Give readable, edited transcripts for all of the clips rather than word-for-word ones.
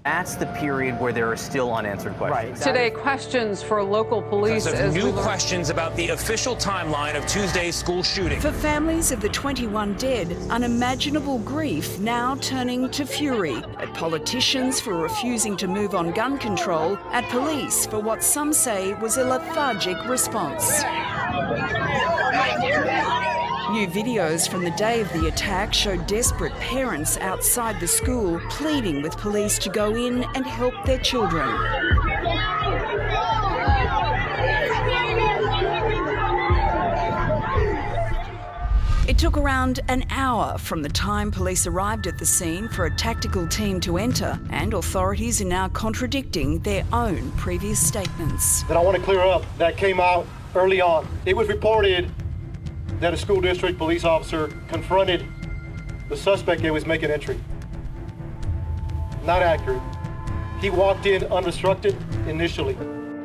That's the period where there are still unanswered questions. Right. Today, questions for local police as new questions about the official timeline of Tuesday's school shooting. For families of the 21 dead, unimaginable grief now turning to fury at politicians for refusing to move on gun control, at police for what some say was a lethargic response. New videos from the day of the attack show desperate parents outside the school pleading with police to go in and help their children. It took around an hour from the time police arrived at the scene for a tactical team to enter, and authorities are now contradicting their own previous statements. That I want to clear up, that came out early on. It was reported that a school district police officer confronted the suspect that was making entry. Not accurate. He walked in unobstructed initially.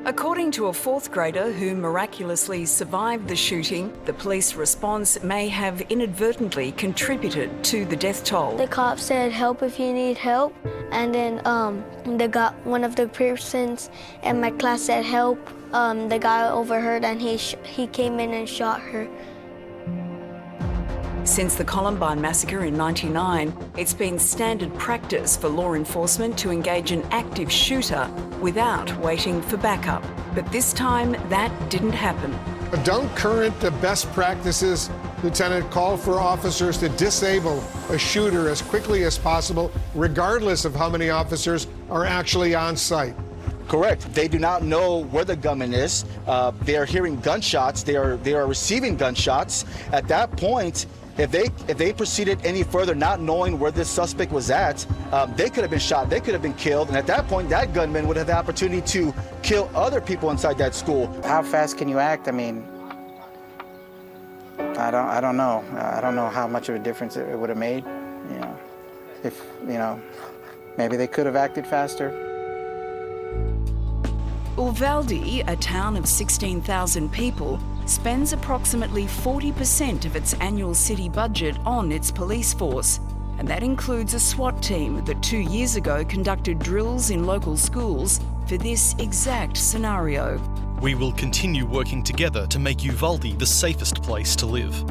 According to a fourth grader who miraculously survived the shooting, the police response may have inadvertently contributed to the death toll. The cop said, "Help if you need help," and then one of the persons in my class said, "Help." The guy overheard and he came in and shot her. Since the Columbine massacre in '99, it's been standard practice for law enforcement to engage an active shooter without waiting for backup. But this time, that didn't happen. Don't current best practices, Lieutenant, call for officers to disable a shooter as quickly as possible, regardless of how many officers are actually on site. Correct. They do not know where the gunman is. They are hearing gunshots. They are receiving gunshots. At that point, if they proceeded any further, not knowing where this suspect was at, they could have been shot. They could have been killed. And at that point, that gunman would have the opportunity to kill other people inside that school. How fast can you act? I mean, I don't know. I don't know how much of a difference it would have made. You know, if maybe they could have acted faster. Uvalde, a town of 16,000 people, spends approximately 40% of its annual city budget on its police force. And that includes a SWAT team that 2 years ago conducted drills in local schools for this exact scenario. We will continue working together to make Uvalde the safest place to live.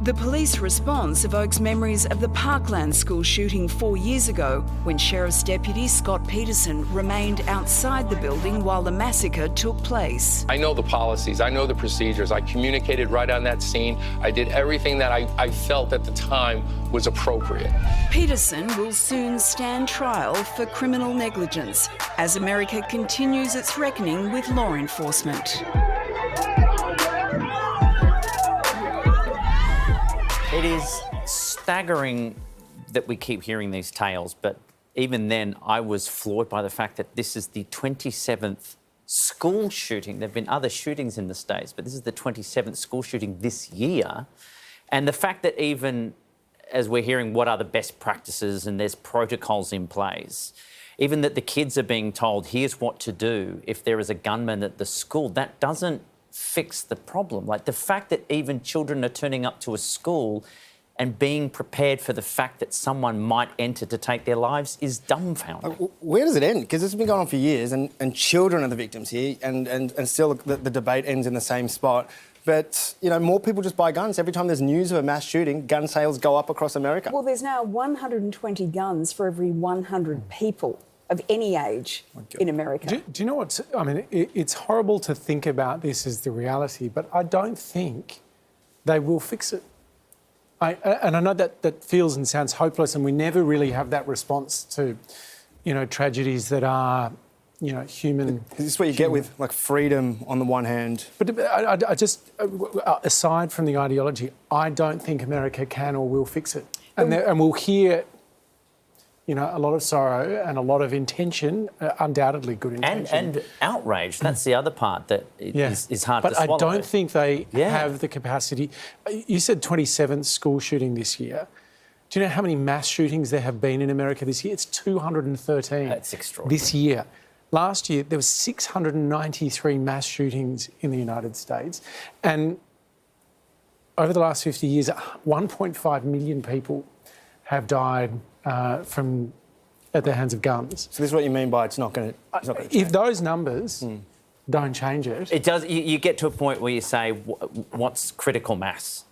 The police response evokes memories of the Parkland school shooting 4 years ago, when Sheriff's Deputy Scott Peterson remained outside the building while the massacre took place. I know the policies, I know the procedures. I communicated right on that scene. I did everything that I felt at the time was appropriate. Peterson will soon stand trial for criminal negligence as America continues its reckoning with law enforcement. It is staggering that we keep hearing these tales, but even then I was floored by the fact that this is the 27th school shooting. There have been other shootings in the States, but this is the 27th school shooting this year. And the fact that even as we're hearing what are the best practices and there's protocols in place, even that the kids are being told, here's what to do if there is a gunman at the school, that doesn't fix the problem. Like the fact that even children are turning up to a school and being prepared for the fact that someone might enter to take their lives is dumbfounding. Where does it end? Because it's been going on for years and children are the victims here and still the debate ends in the same spot. But, more people just buy guns. Every time there's news of a mass shooting, gun sales go up across America. Well, there's now 120 guns for every 100 people of any age in America. Do you know what? I mean, it's horrible to think about this as the reality, but I don't think they will fix it. And I know that feels and sounds hopeless, and we never really have that response to, tragedies that are, human. Is this what you get with, freedom on the one hand? But I just, aside from the ideology, I don't think America can or will fix it. And we'll hear a lot of sorrow and a lot of intention, undoubtedly good intention. And outrage. That's the other part that is hard to swallow. But I don't think they have the capacity. You said 27th school shooting this year. Do you know how many mass shootings there have been in America this year? It's 213. That's extraordinary. This year. Last year, there were 693 mass shootings in the United States. And over the last 50 years, 1.5 million people have died from at the hands of guns. So this is what you mean by it's not going to If those numbers don't change it... It does. You get to a point where you say, what's critical mass?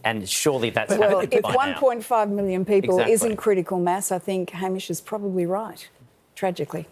And surely that's Well, happening if by now. 1.5 million people Exactly. isn't critical mass, I think Hamish is probably right, tragically.